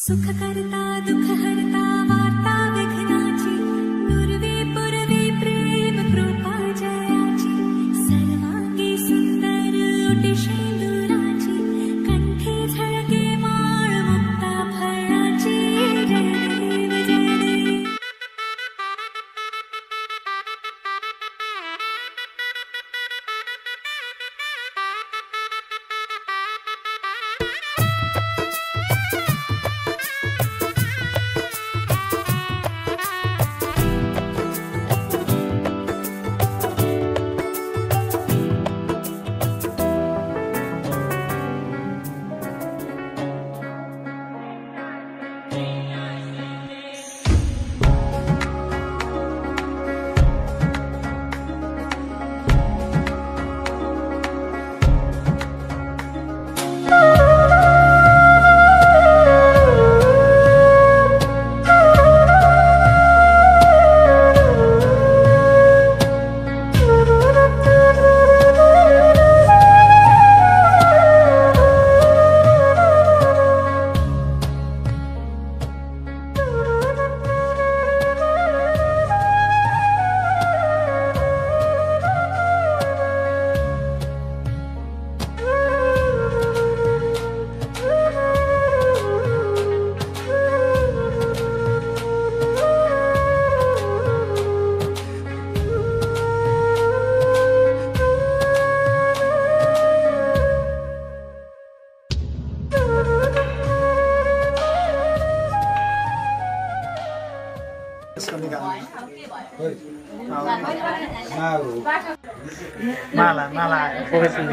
सुख करता दुख हरता वार्ता विघ्नाची पूर्वी पूर्वी प्रेम कृपा जयाची सर्वांगी सुंदर ओटी शेंदुराची कंठी झळके माळ मुक्ता फळाची जय देव जय देव Malah profesi.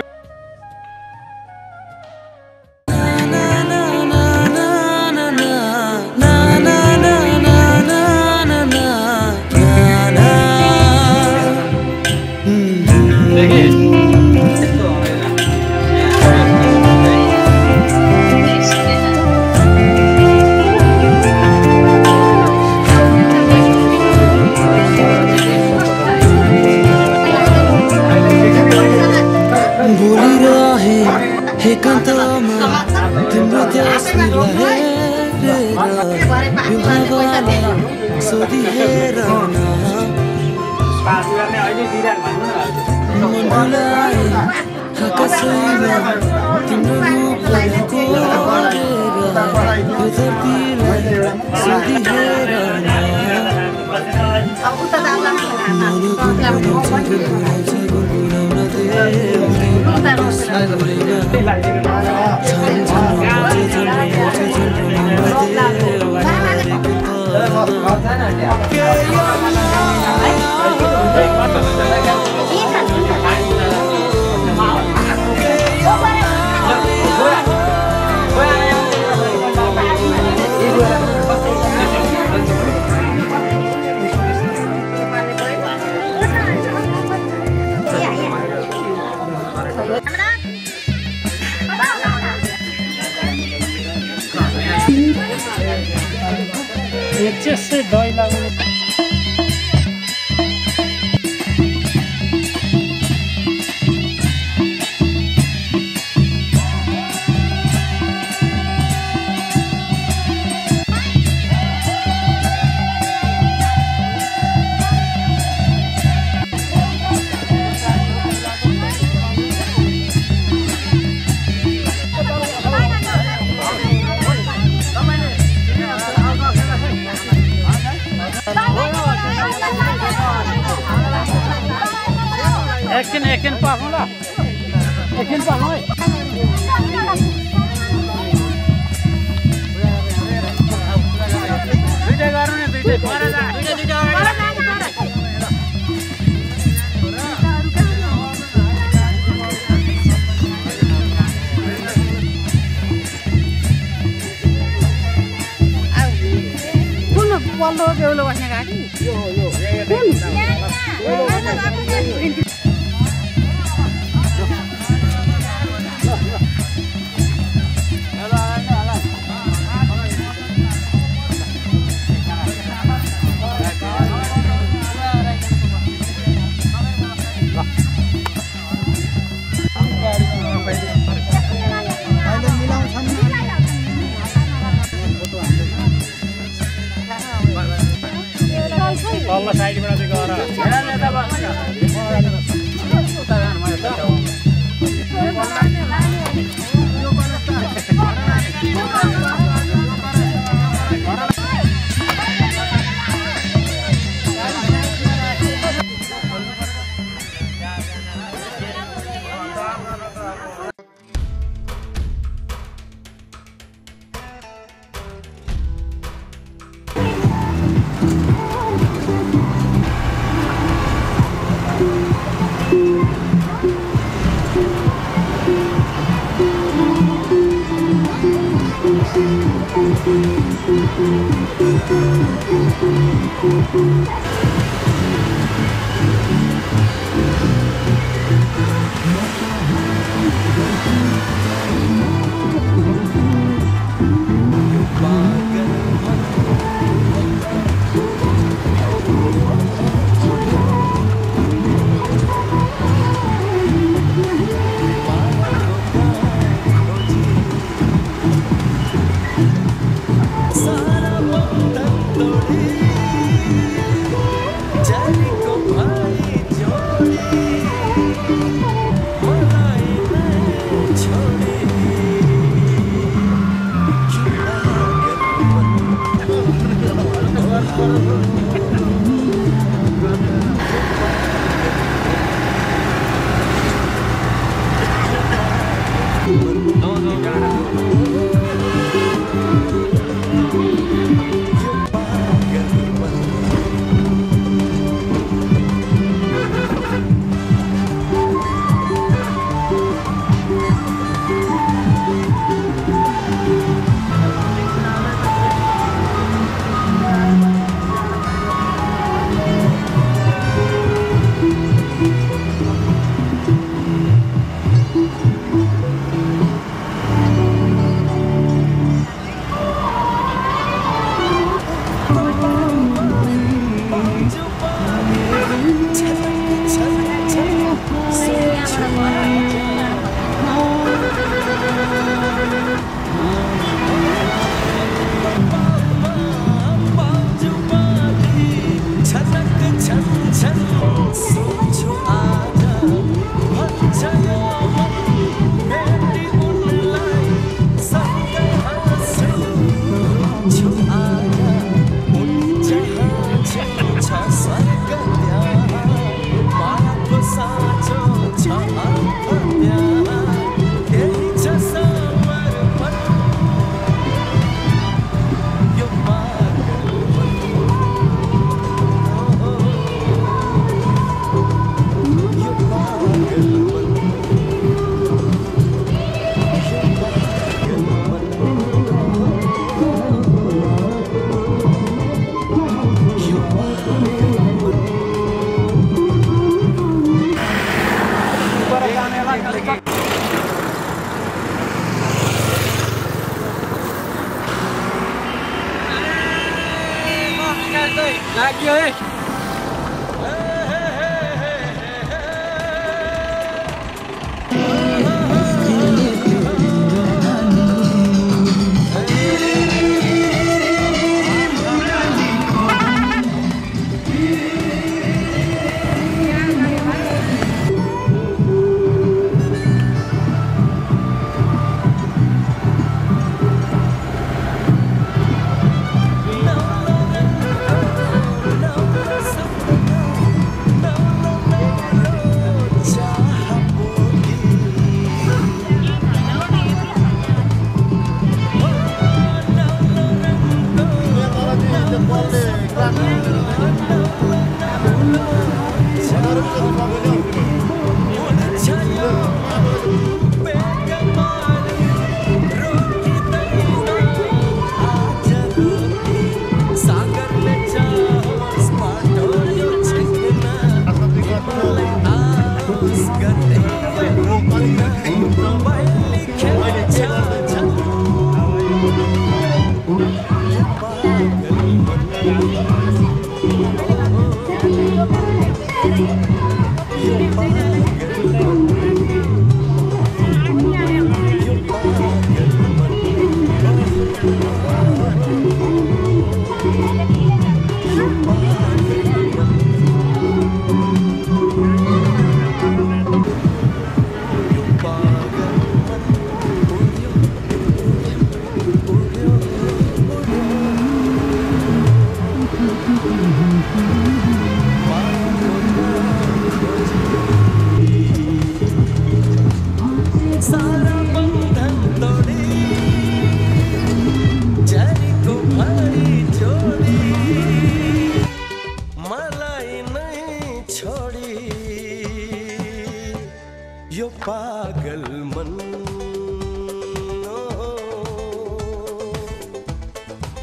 Just doi lagu. Ekin pakon lah. Ekin pakon. Video garu ni video. Video. Pun polo beul wasnya kaki. Yo. तल्लो साइडबाट चाहिँ गएर लाग्यो है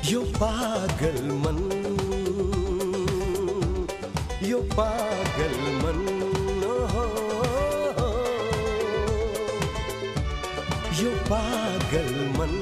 यो पागल मन यो पागल मन हो यो पागल मन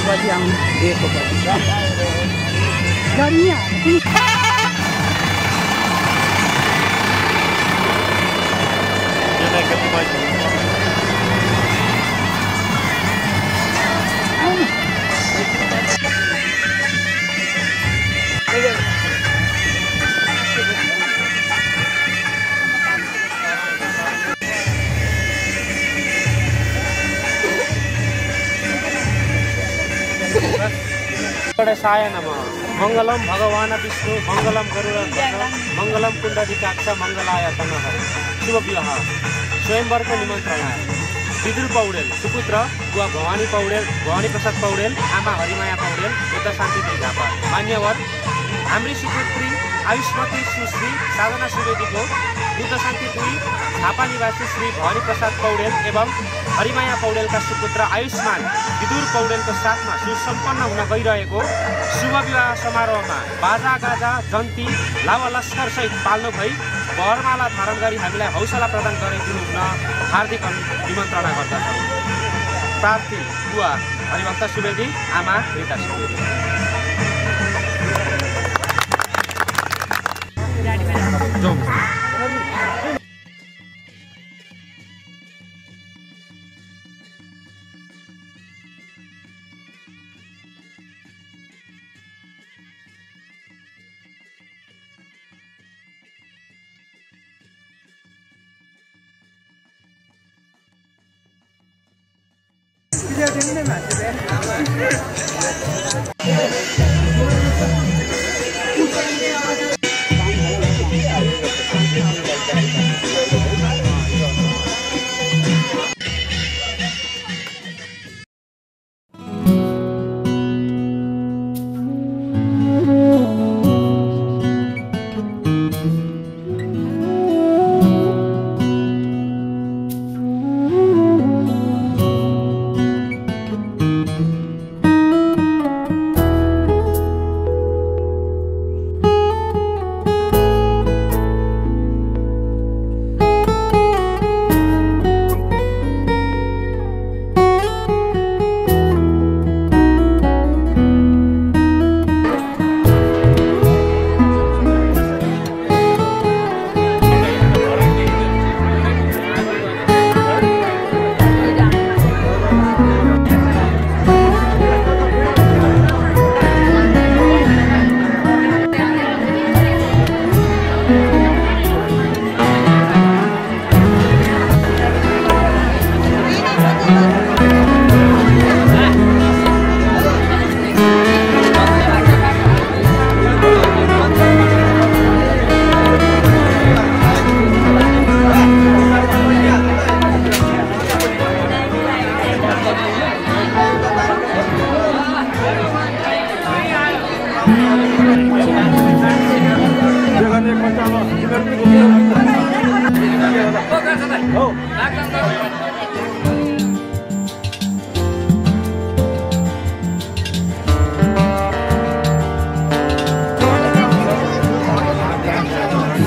पछि आउनु दिएको पछि गर्मी साय नमः मंगलम भगवान विष्णु मंगलम गरुड़ मंगलम पुंडरीकाक्ष मंगलाय तनः शुभ विवाह स्वयंवरको निमन्त्रण विदुर पौडेल सुपुत्र बुवा भवानी पौडेल भवानी प्रसाद पौडेल आमा हरिमाया पौडेल बुद्ध शान्ति झापा मान्यवर हाम्री सुपुत्री आयुष्मती सुश्री साधना सुवेदीको बुद्ध शान्ति 2 झापा निवासी श्री भवानी प्रसाद पौडेल एवं हरिमाया पौडेलका सुपुत्र आयुष्मान विदुर पौडेलको साथमा सुसम्पन्न हुन गइरहेको शुभ विवाह समारोहमा बाजा गाजा जन्ती लावा लस्कर सहित पाल्नु भई वरमाला धारण गरी हामीलाई हौसला प्रदान गरिदिनु हुन हार्दिक निमन्त्रणा गर्दछौँ। प्रार्थी बुवा हरिभक्त सुवेदी आमा रीता सुवेदी।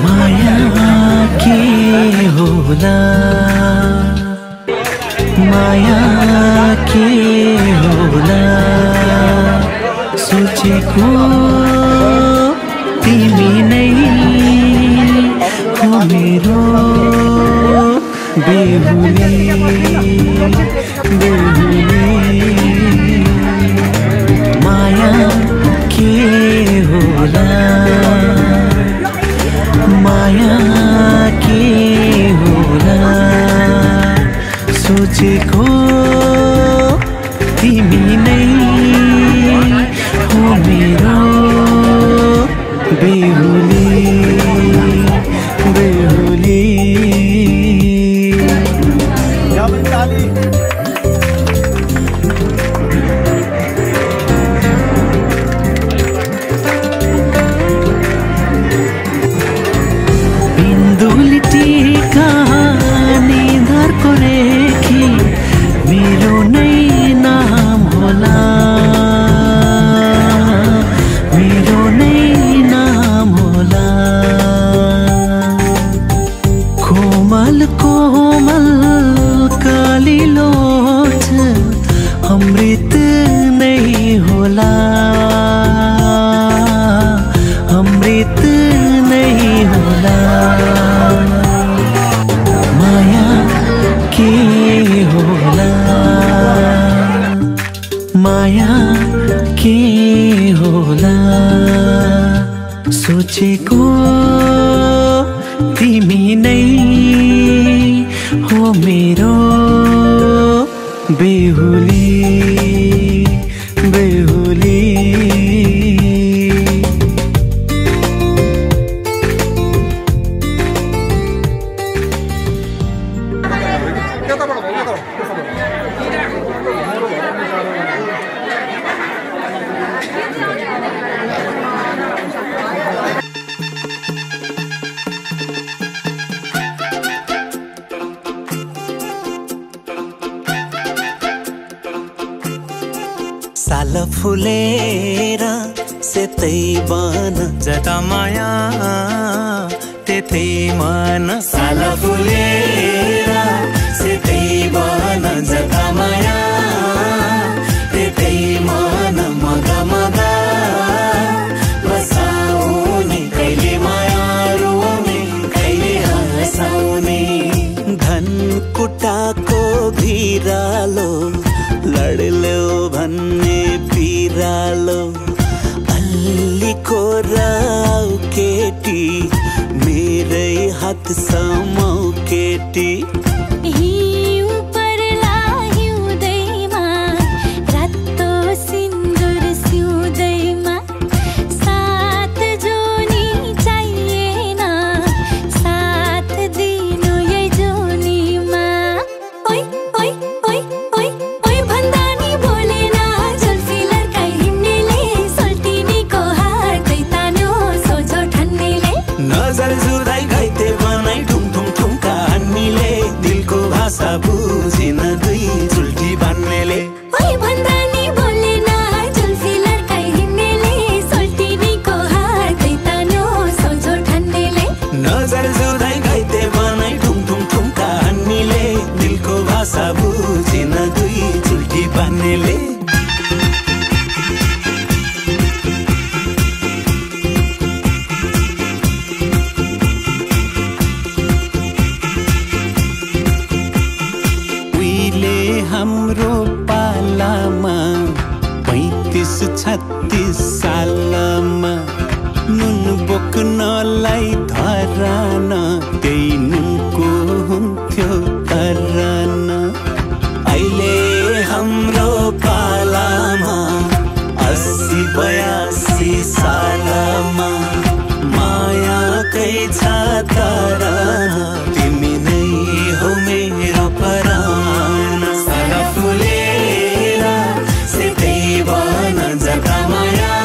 माया के होला माया के होला सोचेको तिमी नै हो मेरो बेहुली माया के होला माया के होला सोचेको तिमी नै हो मेरो बेहुली अमृत नहीं होला अमृत नहीं होला माया के होला माया के होला सोचेको तिमी नै हो मेरो बेहुली साल फुलेर सेतै बन जता माया त्यतै मन साल फुलेर सेतै बन जता माया त्यतै मन मगा मगा बसाउने कहिले माया रोने कहिले हँसाउने धन कुटाको भिरालो लडलो भन्ने पिरालो अल्लीको राउ केटी मेरै हात समाउ केटी हिउँ पर्ला हिउँदैमा रातो सिन्दुर सिउँदैमा साथ जोनी चाहिएन साथ दिनु यही जोनीमा ओइ ओइ ओइ ओइ ओइ भन्दा नि बोलेन जुल्फी लड्काई हिँड्नेले सोल्टिनीको हात तान्यो सोझो ठन्नेले नजर जुदाई घाइते बनाई ठुम ठुम ठुमका हान्नेले दिलको भाषा बुझिन दुई चुल्टी बान्नेले ओइ भन्दा नि बोलेन जुल्फी लड्काई हिँड्नेले सोल्टिनीको हात तान्यो सोझो ठन्नेले नजर जुदाई घाइते बनाई ठुम ठुम ठुमका हान्नेले दिलको भाषा बुझिन दुई चुल्टी बान्नेले हाम्रो पालामा 35-36 सालमा नुन बोक्नलाई धरान त्यही नुनको हुन्थ्यो धरान अहिले हाम्रो पालामा 80-82 सालमा मायाकै छ तर तिमी नै हो मेरो परान साला फुलेर सेतै बन जता माया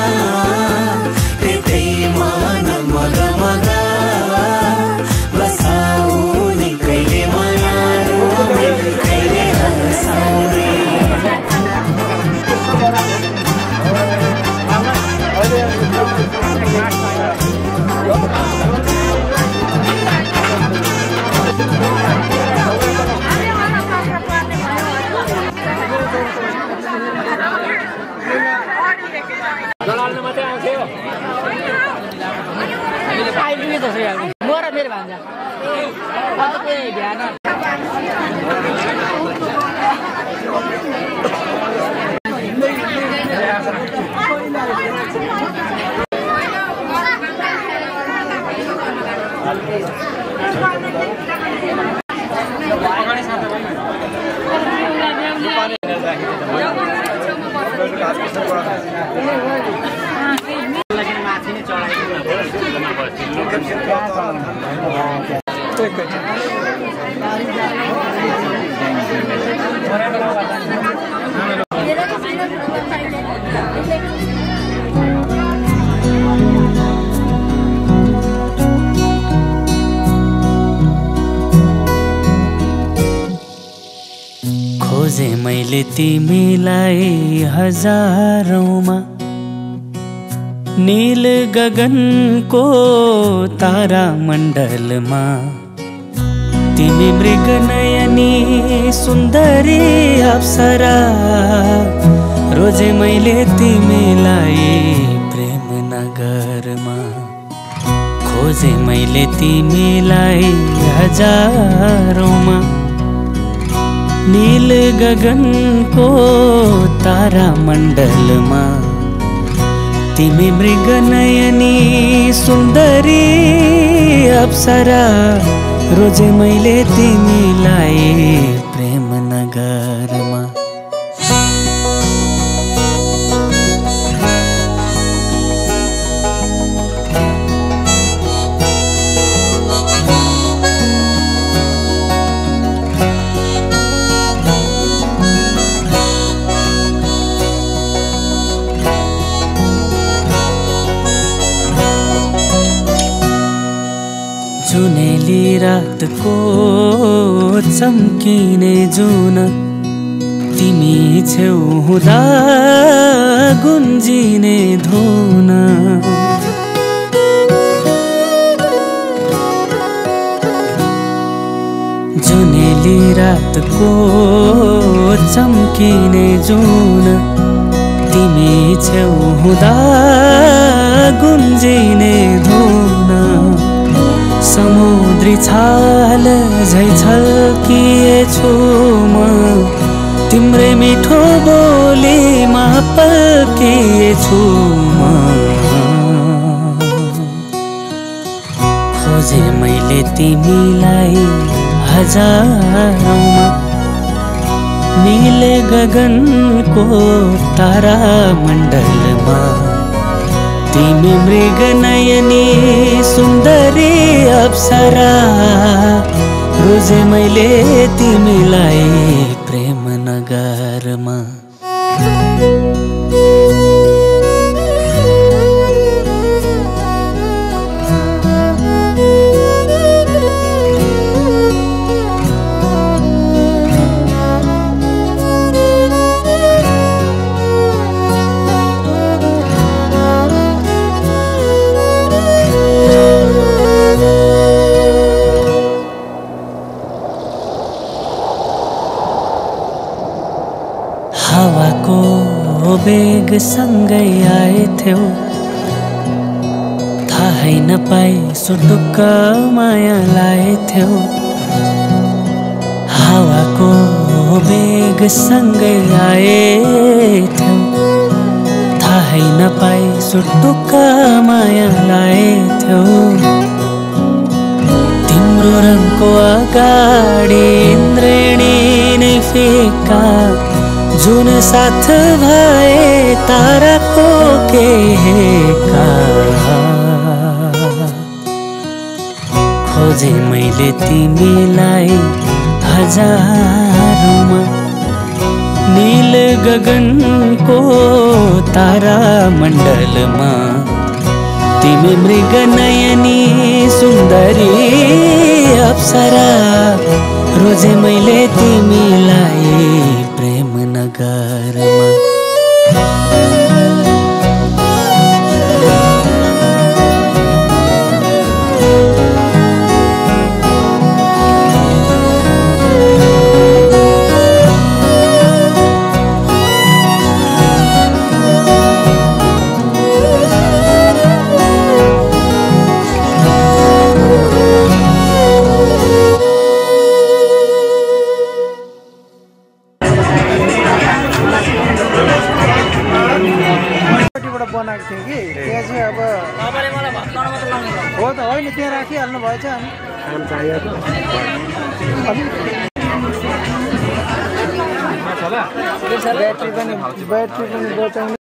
त्यतै मन मगा मगा छोरा फेरि भन्छ अब त्यही ध्यान खोजे मैले तिमीलाई हजारौंमा नील गगनको तारा मण्डलमा तिमी मृग नयनी सुन्दरी अप्सरा रोजे मैले तिमीलाई प्रेम नगरमा खोजे मैले तिमीलाई हजारौंमा नील गगनको तारा मण्डलमा तिमी मृग नयनी सुन्दरी अप्सरा रोजे मैले तिमीलाई प्रेम नगरमा जुनेली रातको चम्किने जुन तिमी छेउ हुँदा गुन्जिने धुन जुनेली रातको चम्किने जुन तिमी छेउ हुँदा गुन्जिने धुन समुद्री छाल झै छल्किएछु म तिम्रै मिठो बोलीमा पल्किएछु म खोजे मैले तिमीलाई हजारौंमा नील गगनको तारा मण्डलमा तिमी मृग नयनी सुन्दरी अप्सरा रोजे मैले तिमीलाई प्रेम नगरमा हावाको बेग सँगै आएथ्यौ थाहै नपाई सुटुक्क माया लाएथ्यौ हावाको बेग सँगै आएथ्यौ थाहै नपाई सुटुक्क माया लाएथ्यौ तिम्रो रङको अगाडि इन्द्रेणी नै फिका जुन साथ भए ताराको केका खोजे मैले तिमीलाई हजारौंमा नील गगनको तारा मण्डलमा तिमी मृग नयनी सुन्दरी अप्सरा रोजे मैले तिमीलाई प्रेम नगरमा काम चाहियो त ब्याट्री पनि बचाउने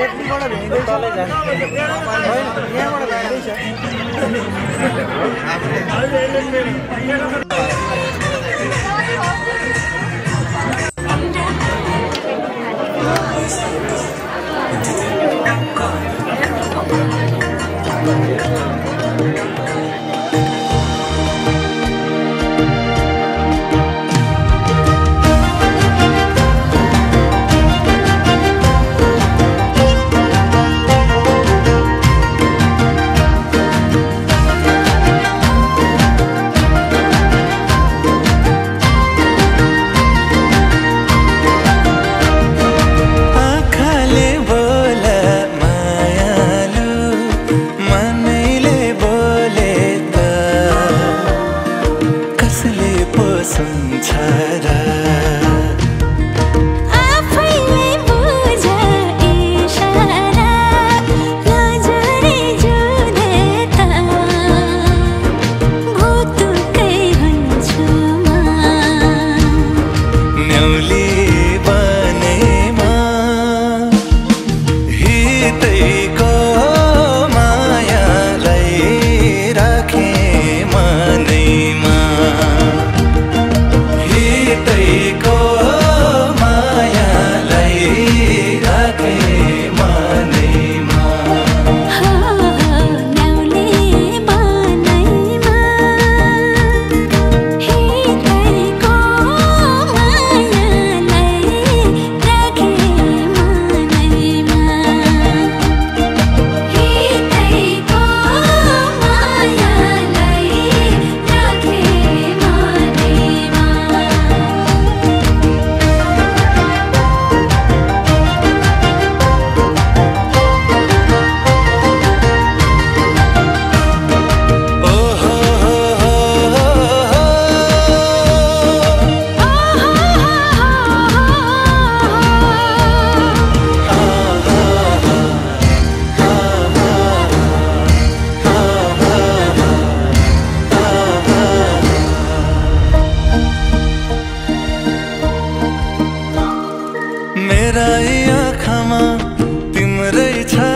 यतिबाट भ्याइँदैछ यहाँबाट भ्याइँदैछ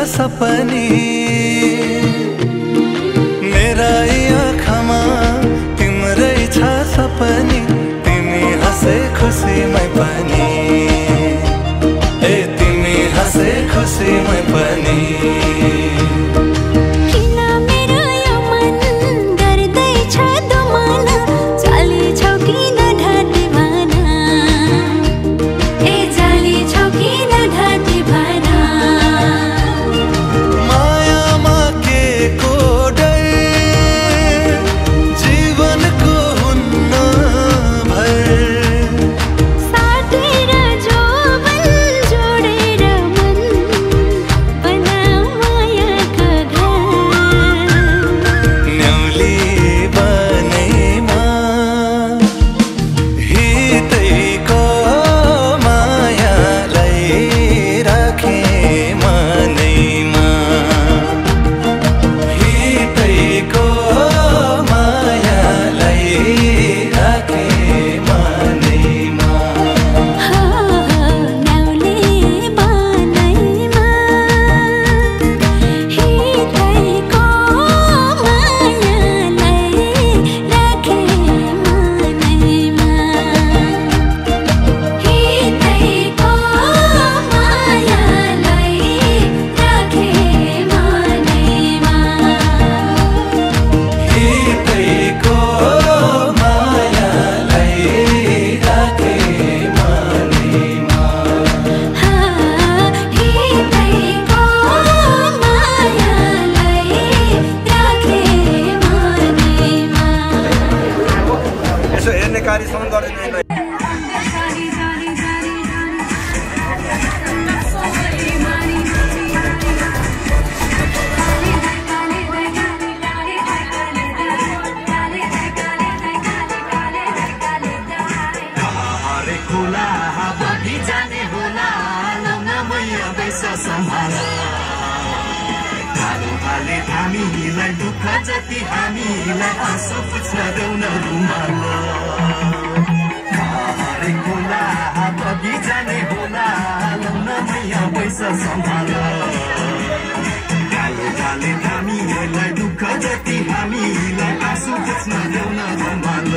सपनी मेरा आँखामा तिम्रै छ सपनी तिमी हाँसे खुसीमै पनि ए तिमी हाँसे खुसीमै पनि साटे काले हामीलाई दुःख जति हामीलाई आँसु पुछ्न देउन रुमाल हरेक होला बगैँचा नै होला लाउन मैया पैसा सम्हाल काले काले हामीलाई दुःख जति हामीलाई आँसु पुछ्न देउन रुमाल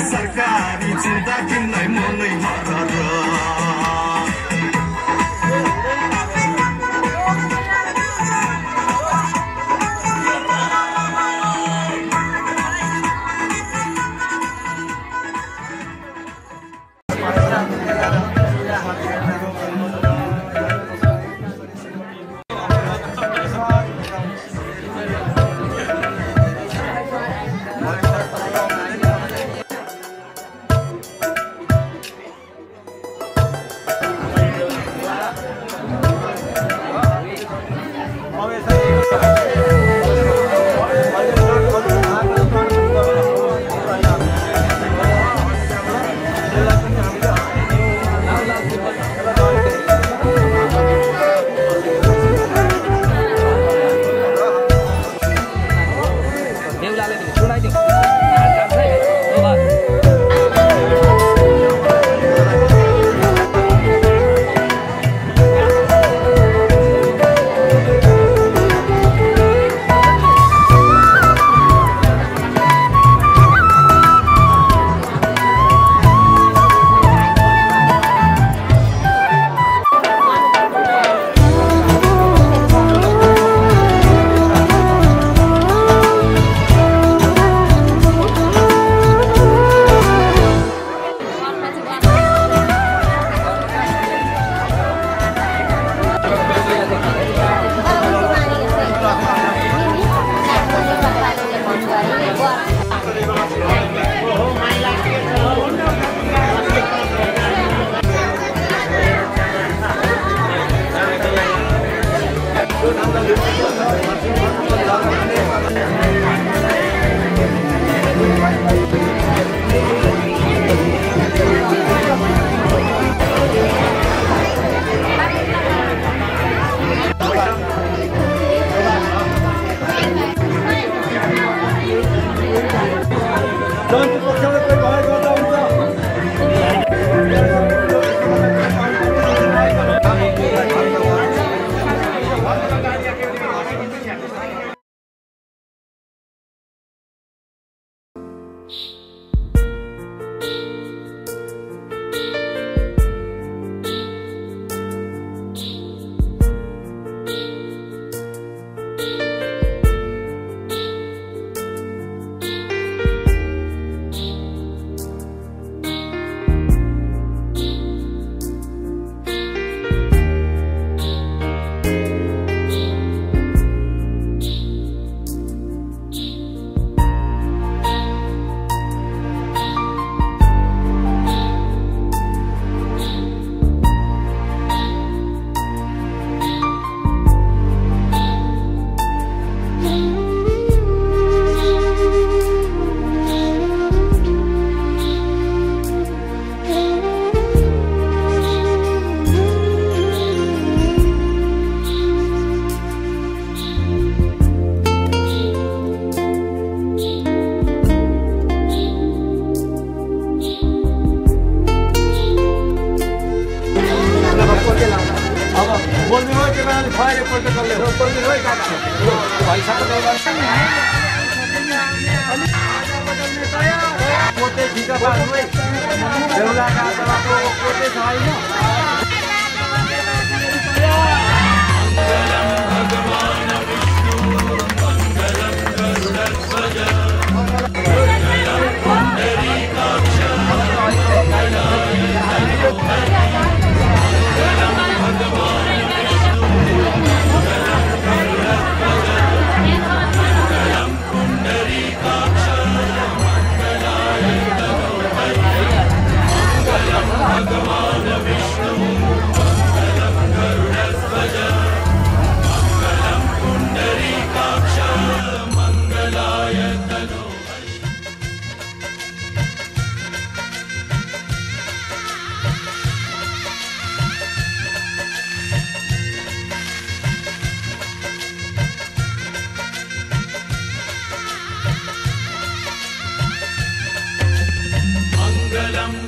सरकारी चिन्ता किन्नै मनै हरार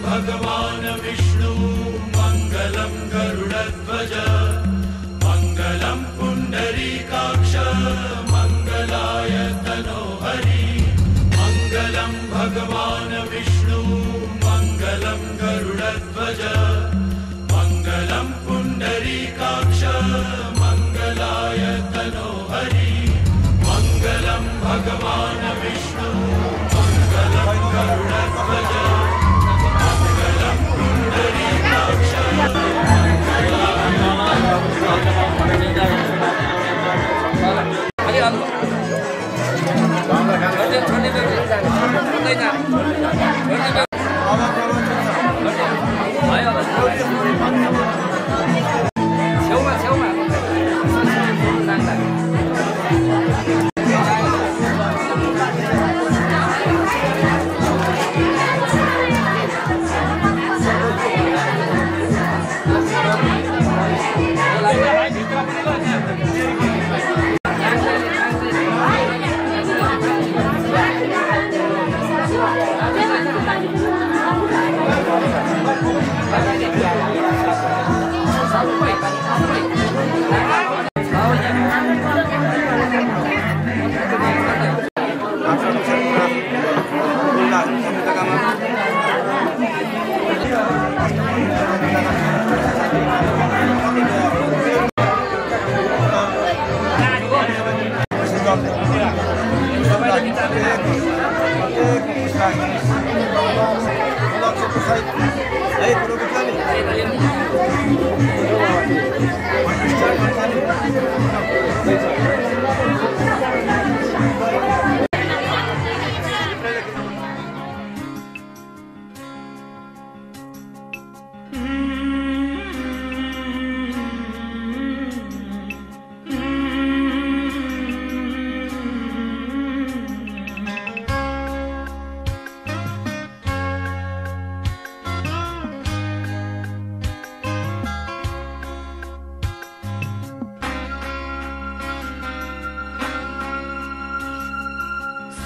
भगवान विष्णु मंगलम गरुड़ध्वज मंगलम पुंडरीकाक्ष मंगलाय तनोहरि मंगलम भगवान विष्णु मंगलम गरुड़ध्वज मंगलम पुंडरीकाक्ष मंगलाय तनोहरि मंगलम भगवान विष्णु मंगलम गरुड़ध्वज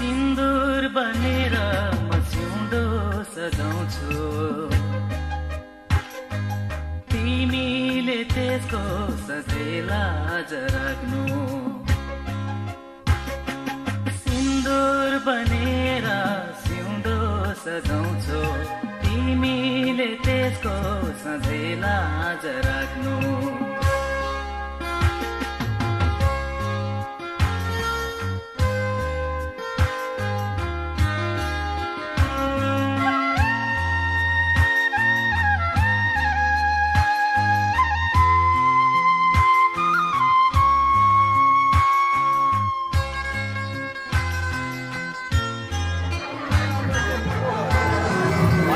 सिन्दूर बनेर म सिउँदो सजाउँछु तिमीले त्यसको सजेला राख्नु सिन्दूर बनेर सिउँदो सजाउँछु तिमीले त्यसको सजेला राख्नु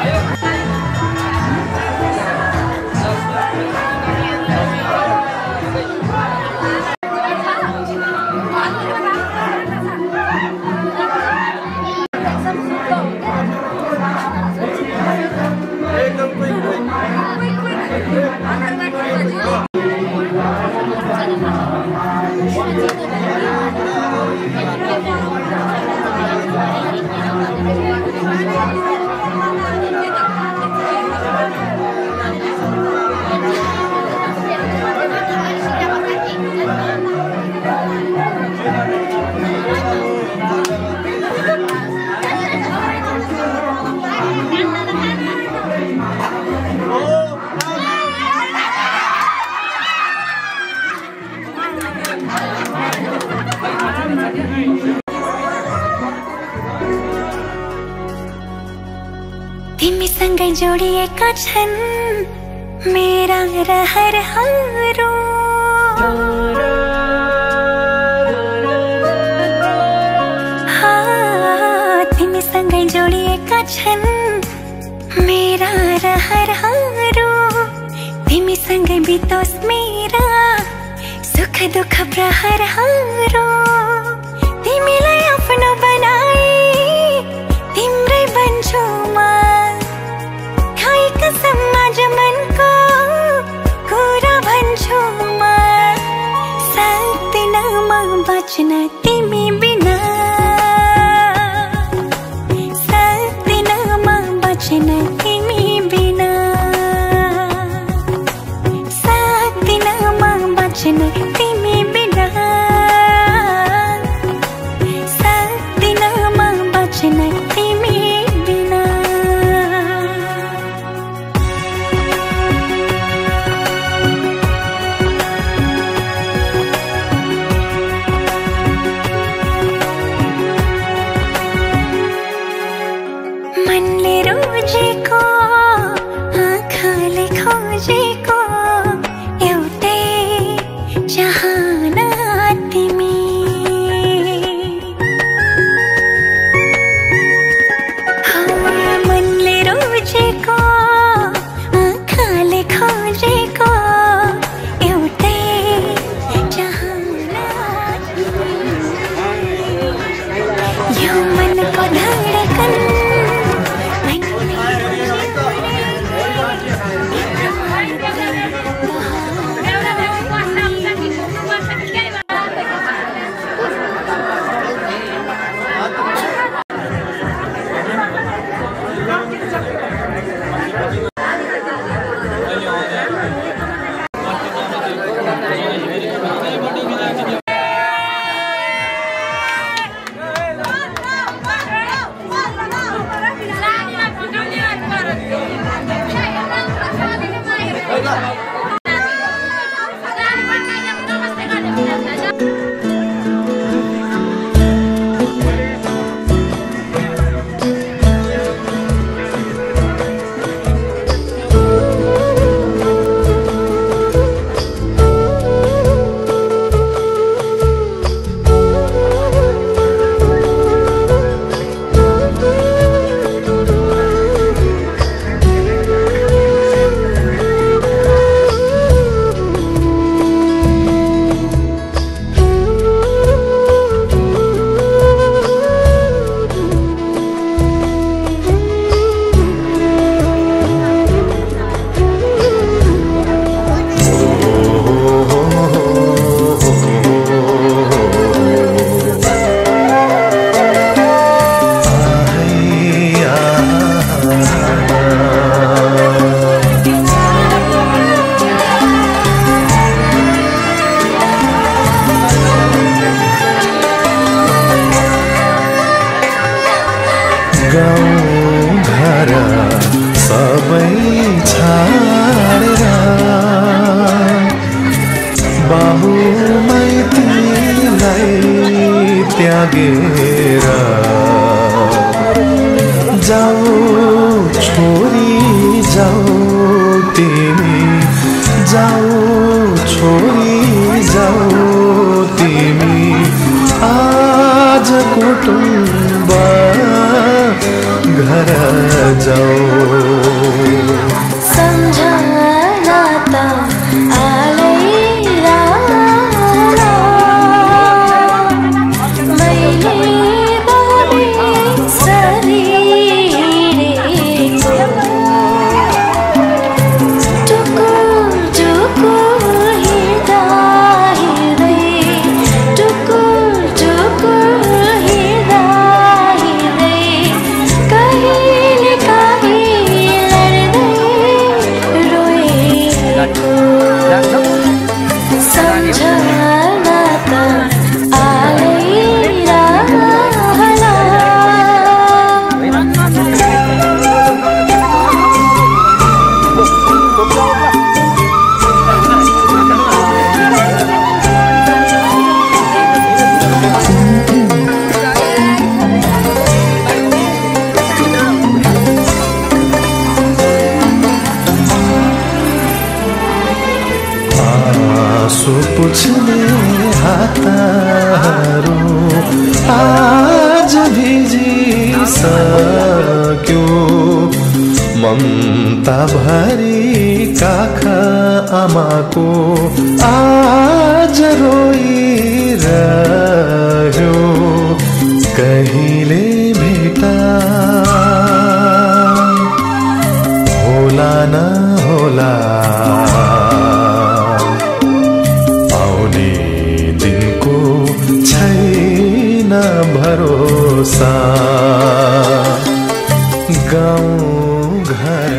Ayo. तिमीसँगै जोडिएका छन् मेरा रहरहरू तिमीसँगै जोडिएका छन् मेरा रहरहरू तिमीसँगै बितोस् मेरा सुख दुःख प्रहरहरू तिमीलाई आफ्नो बनाई तिम्रै बन्छु म खाई कसम आज मनको कुरा भन्छु म सक्दिन म बच्न तिमी बिना सक्दिन म बच्न तिमी बिना सक्दिन म बच्न तिमी बिना सक्दिन म बच्न तिमी बिना मनले रोजेको आँखाले खोजेको एउटै चाहना तिमी मनले रोजेको आँखाले खोजेको एउटै चाहना यो मनको धडकन कहिले कहिले लड्दै पुछ्ने हातहरू आज भिजिसक्यो ममता भरी काखा आमाको आज रोइरह्यो कहिले भेटा होला न होला आउने दिनको छैन भरोसा गाउँ घर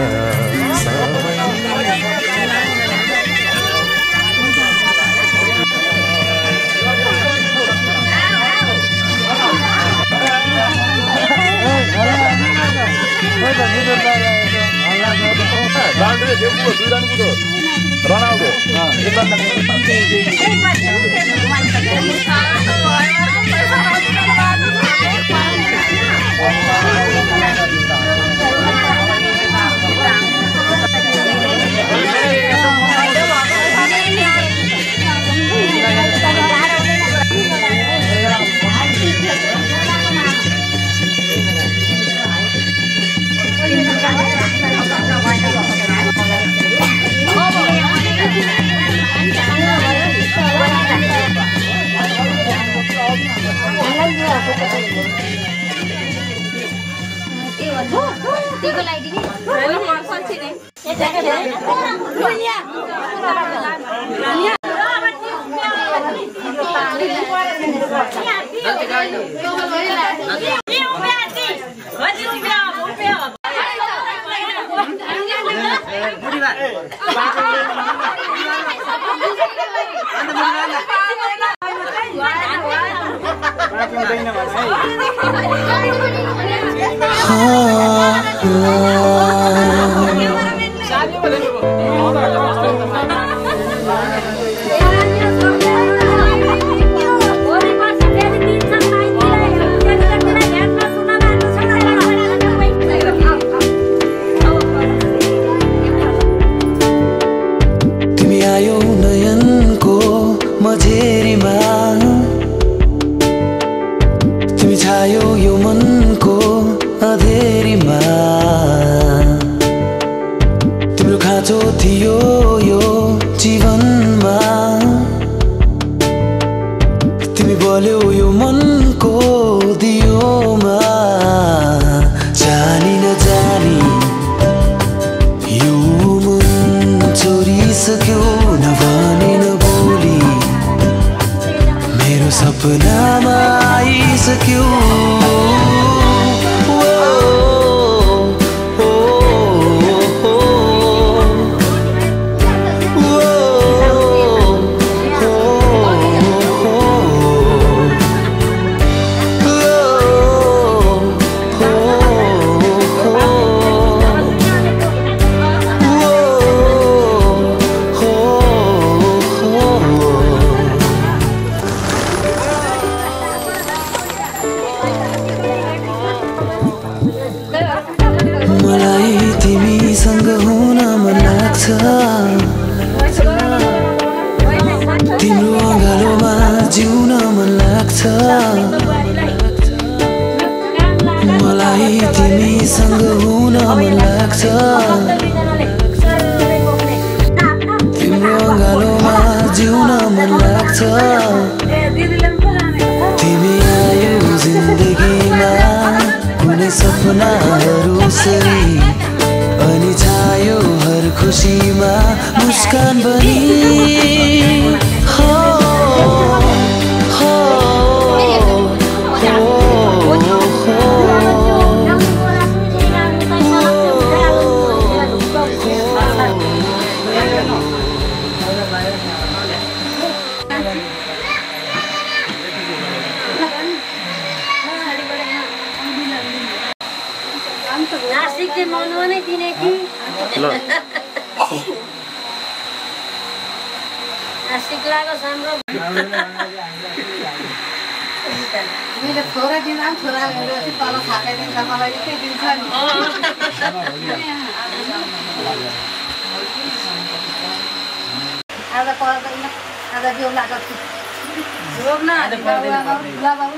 आज बेहुलाको जोग्न बाबु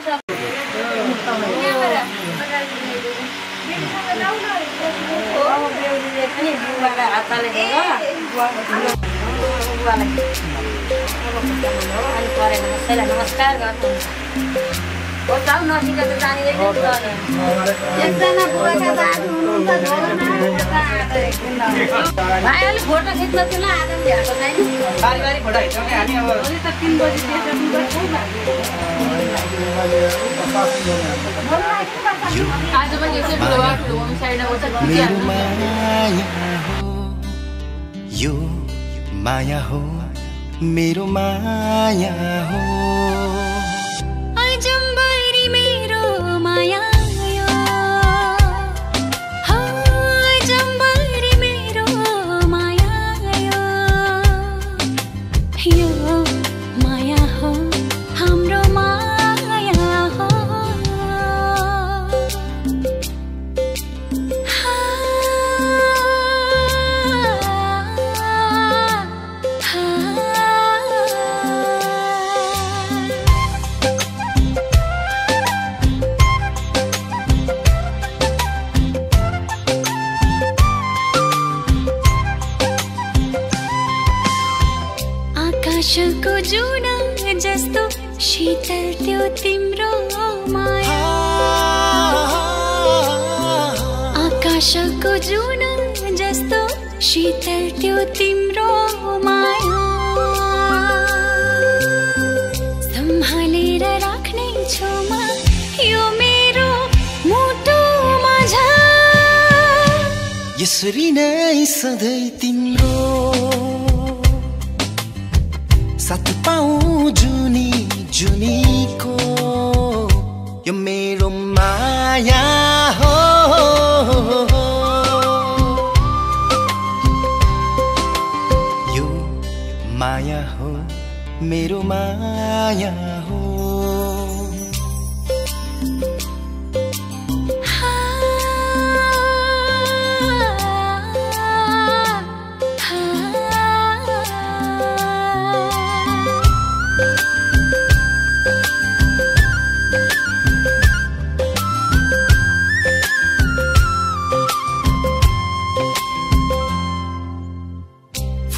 सब नमस्कार गर्नु नसिक त जाने एकजना बुवाका दाजु हुनुहुन्छ भाइ अलि फोटो खिच्न थियो ल आज भ्याएको छैन बारी फोटो खिच्यौँ कि हामी अब अलि त 3 बजी आज पनि यसै बुवा होम साइडमा बस्छ यो माया हो मेरो माया हो अजम्बरी मेरो माया यो अजम्बरी मेरो माया यो माया हो हाम्रो माया हो आकाशको जुन जस्तो शीतल त्यो तिम्रो माया आकाशको जुन जस्तो शीतल त्यो तिम्रो माया सम्हालेर राख्ने छु म यो मेरो मुटुमा झ यसरी नै सधैँ तिम्रो साथ पाऊँ जुनी जुनीको यो मेरो माया हो यो माया हो मेरो माया हो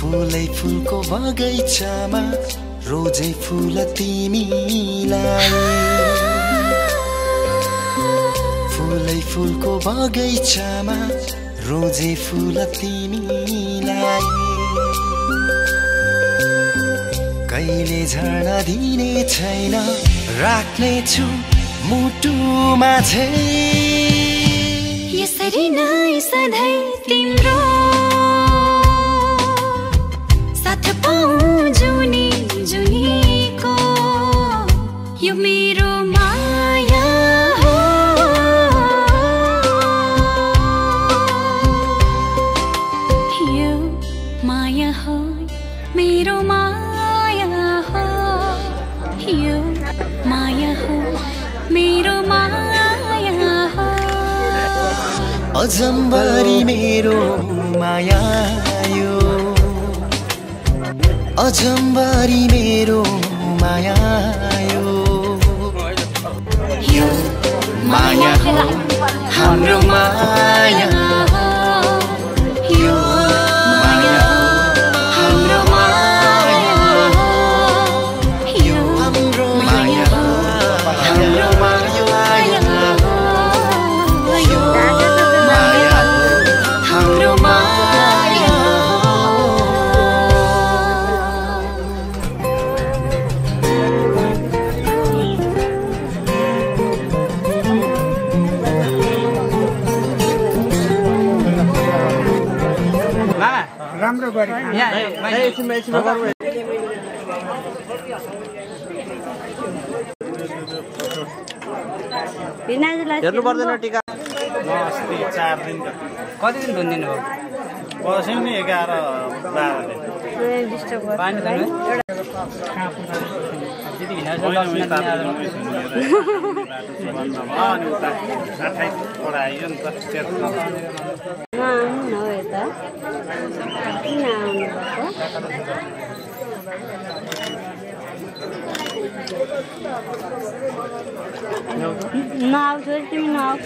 फुलै फुलको बगैँचामा रोजे फुल तिमीलाई फुलै फुलको बगैँचामा रोजे फुल तिमीलाई कहिले झर्न दिने छैन राख्ने छु मुटुमा झै यसरी नै सधैँ तिम्रो साथ पाऊँ जुनी जुनीको यो मेरो माया हो यो माया हो मेरो माया हो यो माया हो मेरो माया हो अजम्बरी मेरो माया यो अजम्बरी मेरो माया यो माया हो हाम्रो माया यो माया हो हाम्रो माया यो हाम्रो माया हो हाम्रो माया यो माया हो हाम्रो माया राम्रो गरे हेर्नु पर्दैन टिका अस्ति 4 दिन कति दिन धुन्दिनु हो बस्यौँ नि 11-12 दिन डिस्टर्ब पानी दिनु दिदी भिना जस्तो नआउँछ तिमी नआउँछ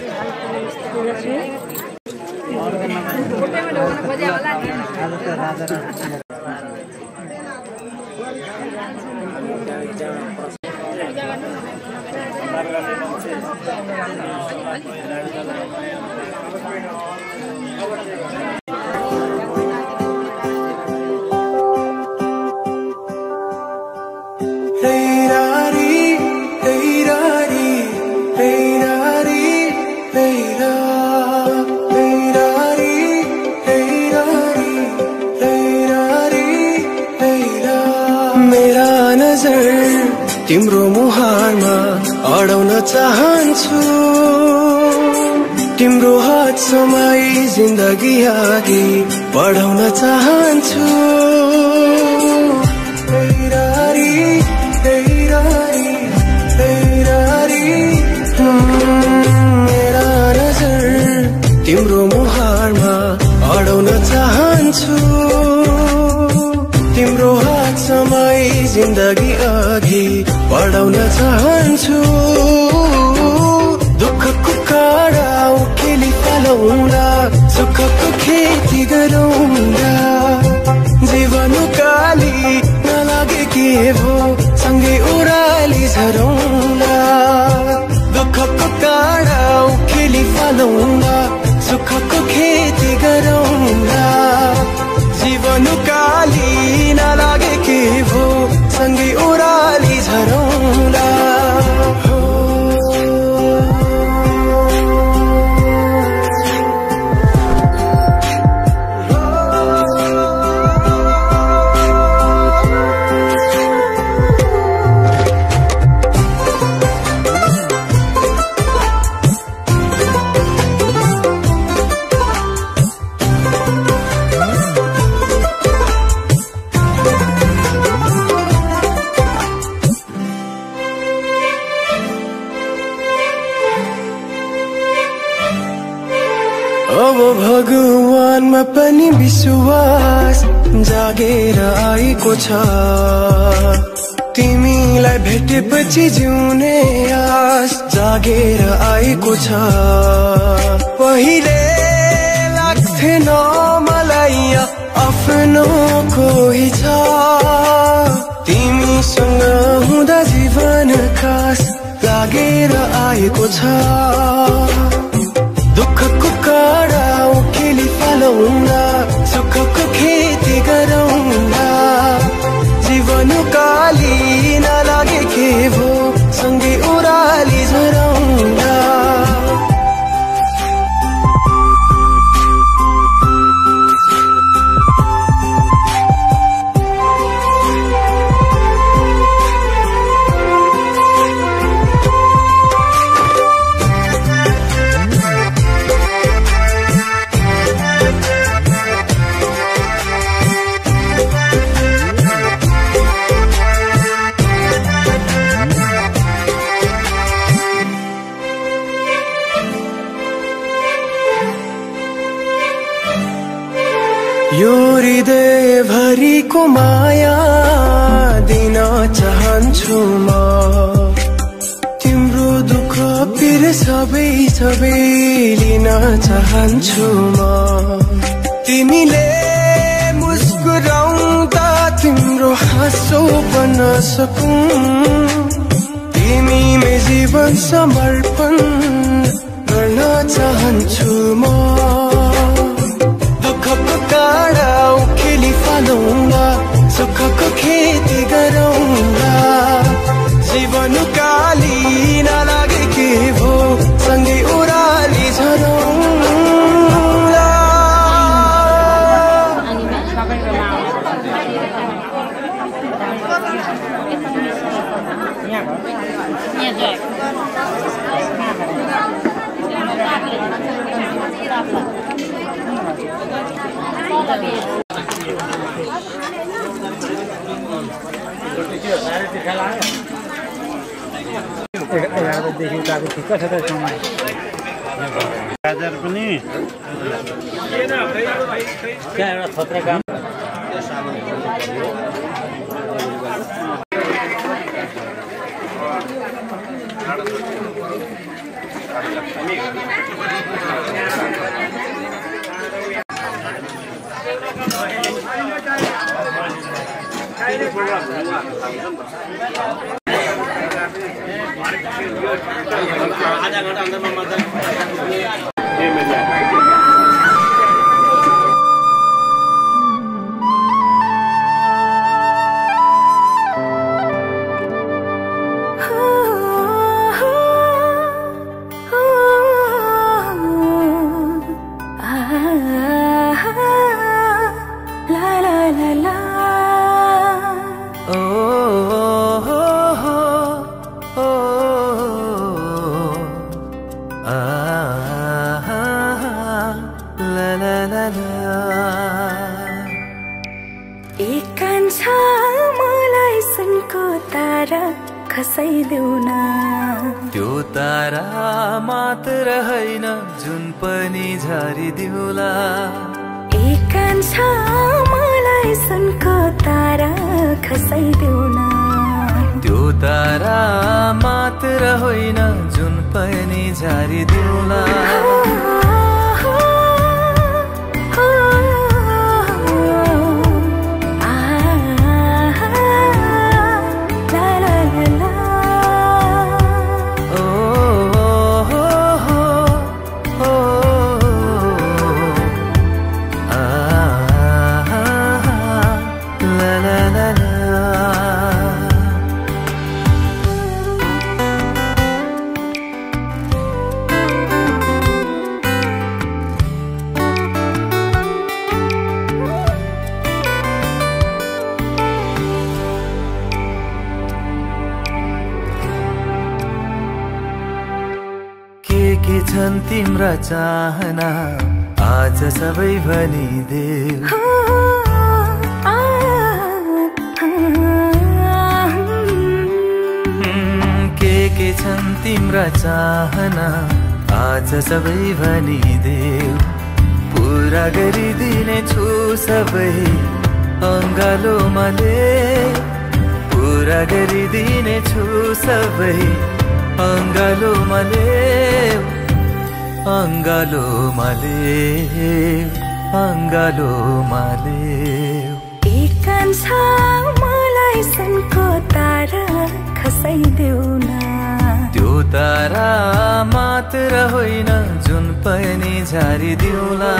तिम्रो मुहारमा अडाउन चाहन्छु तिम्रो हात समाई जिन्दगी अघि बढाउन चाहन्छु मेरा नजर तिम्रो मुहारमा अडाउन चाहन्छु तिम्रो हात समाई जिन्दगी अघि बढाउन चाहन्छु दुःखको काँडा उखेली फलाउँदा सुखको खेती गरौँला जीवन काली नलागे के भो सँगै ओह्राली झरौँला दुःखको काँडा उखेली फलाउँदा सुखको खेती गरौँला जीवन काली नलागे के भो सँगै ओह्राली झरौँला अब भगवानमा पनि विश्वास जागेर आएको छ तिमीलाई भेटेपछि जिउने आस जागेर आएको छ पहिले लाग्थेन मलाई आफ्नो कोही छ तिमीसँग हुँदा जीवन खास लागेर आएको छ दुःखको काँडा उखेली फलाउँदा सुखको खेती गरौँला जीवन काली नलागे के भो सँगै ओह्राली झरौँला यो हृदय भरिको माया दिन चाहन्छु म तिम्रो दुःख पिर सबै सबै लिन चाहन्छु म तिमीले मुस्कुराउँदा तिम्रो हाँसो बन्न सकूं तिमीमै जीवन समर्पण गर्न चाहन्छु म दुःखको काँडा उखेली फलाउँदा सुखको खेती गरौँला जीवन काली नलागे के भो सँगै ओह्राली झरौँला देखि गएको ठिक्क छ त समय गाजर पनि त्यहाँ एउटा छत्र काम आधा घन्टा अन्तरमा मतलब खसाइदेऊ न त्यो तारा मात्र हैन जुन पनि झारिदिउला एकांशा मलाई सुनको तारा खसाइदेऊ न त्यो तारा मात्र होइन जुन पनि झारिदिउला के छन् तिम्रा चाहना आज सबै भनिदेऊ के छन् तिम्रा चाहना आज सबै भनिदेऊ पुरा गरिदिने छु सबै अङ्गालोमा पुरा गरिदिने छु सबै अङ्गालोमा अङ्गालोमा अङ्गालोमा एकांशा मलाई सुनको तारा खसाइदेऊ न त्यो तारा मात्र होइन जुन पनि झारिदिउला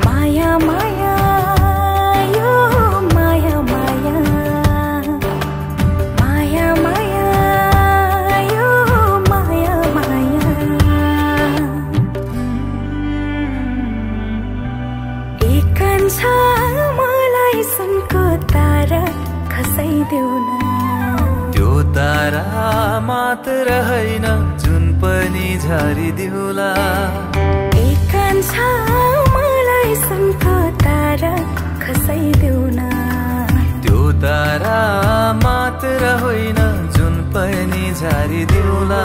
माया माया यो माया माया माया माया यो माया माया एकांशा मलाई सुनको तारा खसाइदेऊ न त्यो तारा मात्र होइन जुन पनि झारिदिउला एकांशा मलाई सुनको तारा खसाइदेऊ न त्यो तारा मात्र होइन जुन पनि झारिदिउला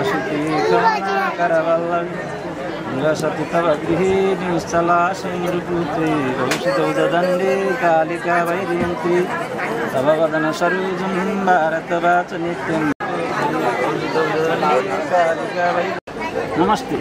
प्रसूति करुणा करवल्लभी निरसति तव गृहिणी स्थला सिन्धुपुत्री भविष्यतौ दण्डे कालिका वैजयन्ती तव वदन सरोजं भारतवाच नित्यं नमस्ते।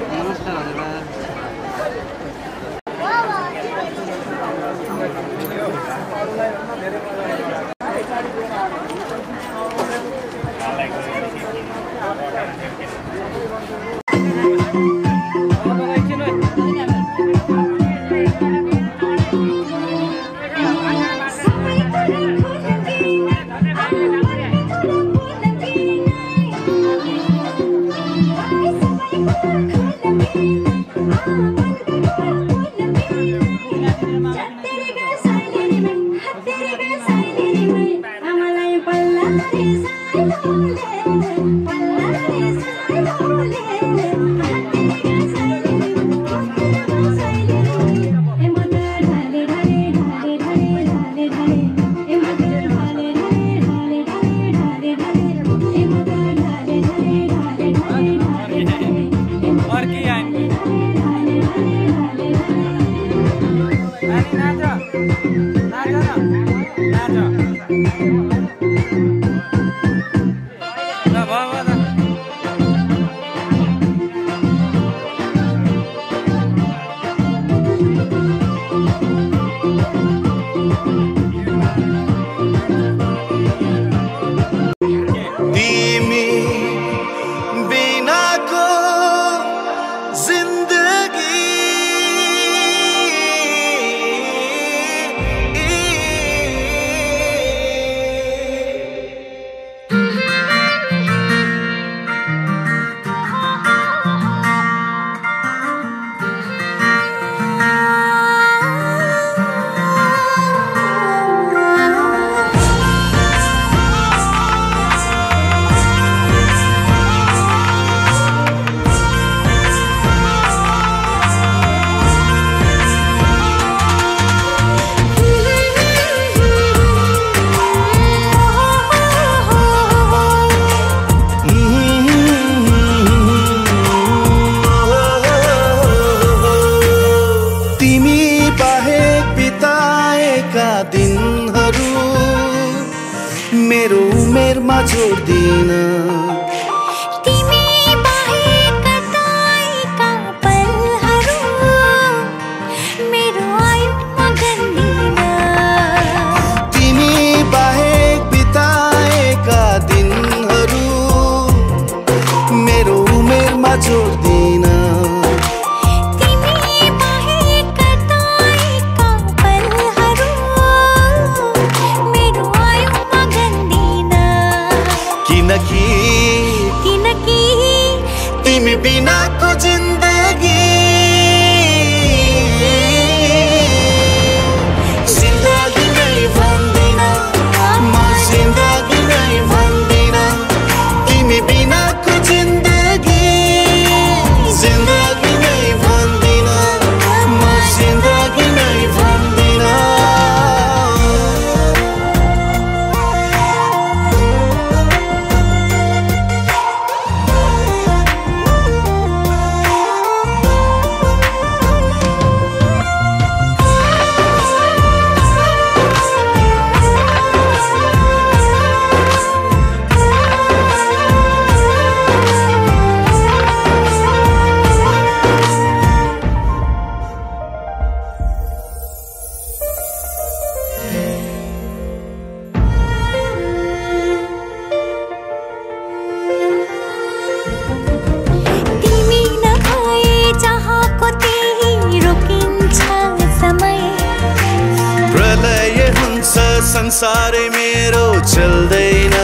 संसारै मेरो चल्दैन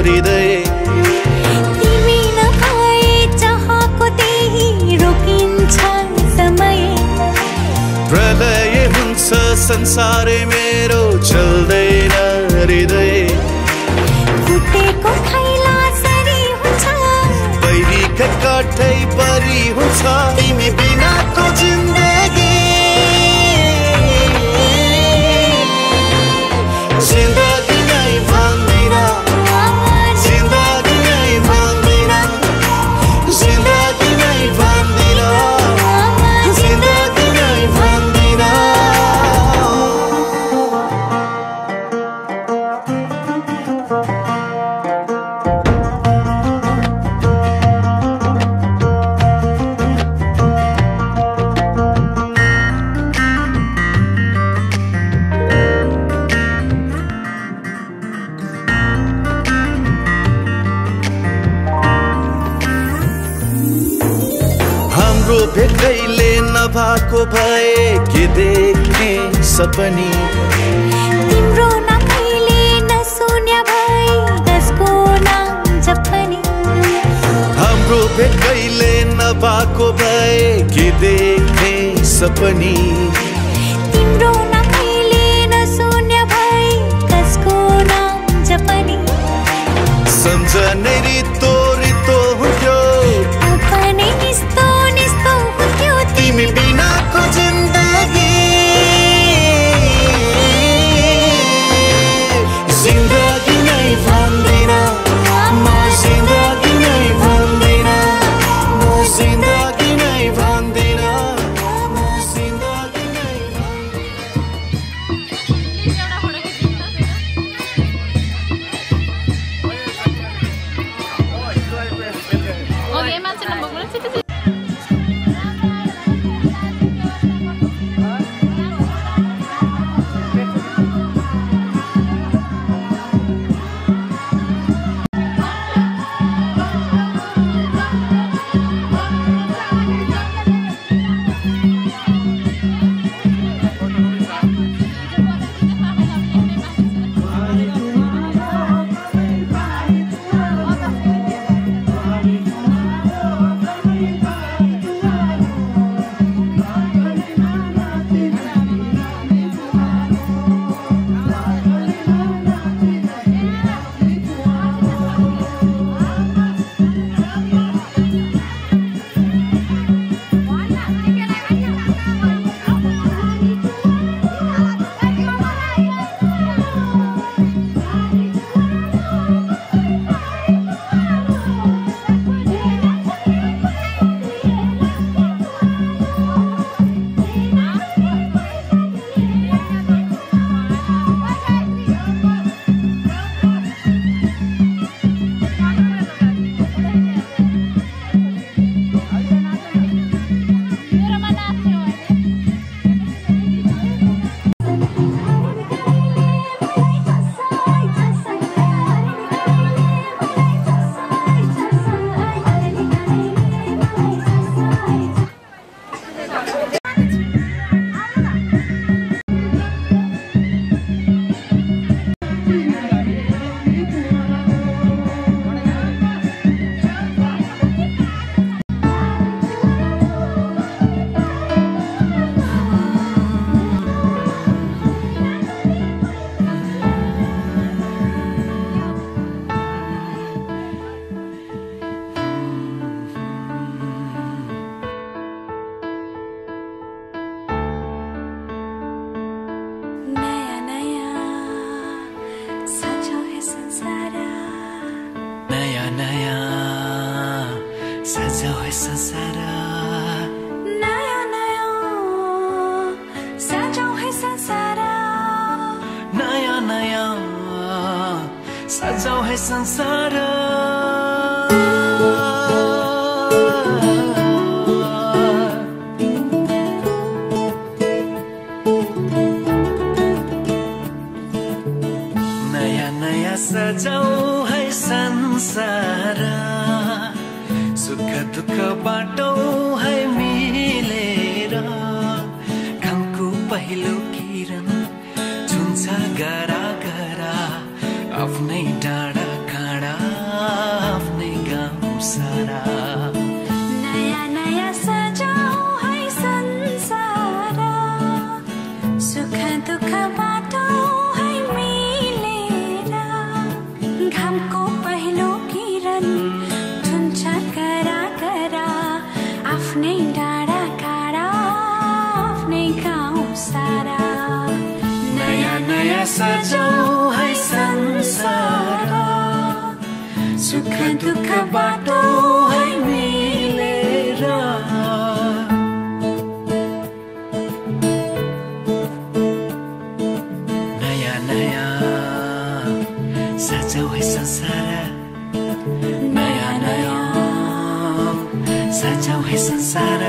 हृदय तिमी नभए चाहको त्यही रोकिन्छ समय प्रलय हुन्छ संसारै मेरो चल्दैन हृदय फुटेको खैला सरी हुन्छ बैरीका काठै परी हुन्छ तिमी बिनाको जिन्दगी जिन्दगी नै भन्दिन जिन्दगी नै भन्दिन नभएको भए के देख्ने सपनी तिम्रो नकैले नसुन्या भए त्यसको नाम जपनी हाम्रो भेट कहिले नभएको भए के देख्ने सपनी तिम्रो नकैले नसुन्या भए त्यसको नाम जपनी सम्झनै रितो रितो हुन्थ्यो अपनै निस्तो निस्तो हुन्थ्यो तिमी बिनाको जिन्दगी जिन्दगी नै भन्दिन म जिन्दगी नै भन्दिन म जिन्दगी नै भन्दिन म जिन्दगी नै Oke, macam apa gula sih? Sajao है संसार नया नया सजाऊ है संसार सुख दुख बाटो है मिलेर घामको पहिलो किरण छुन्छ गरा गरा आफ्नै डाँडा काँडा आफ्नै गाउँ सारा नया नया सजाऊ है संसार सुख दुख बाटो है मिलेर घामको पहिलो किरण छुन्छ गरा गरा आफ्नै डाँडा काँडा आफ्नै गाउँ सारा नया नया सजाऊ है संसार सुख दुख बाटो है मिलेर नया नया सजाऊ है संसार नया नया सजाऊ है संसार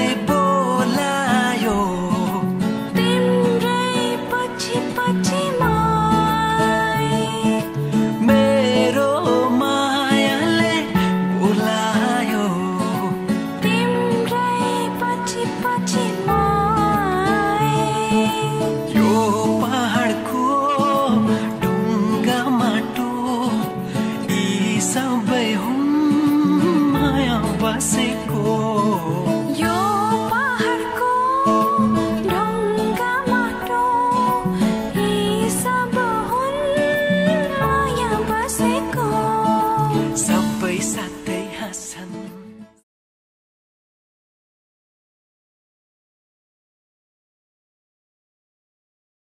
टिपो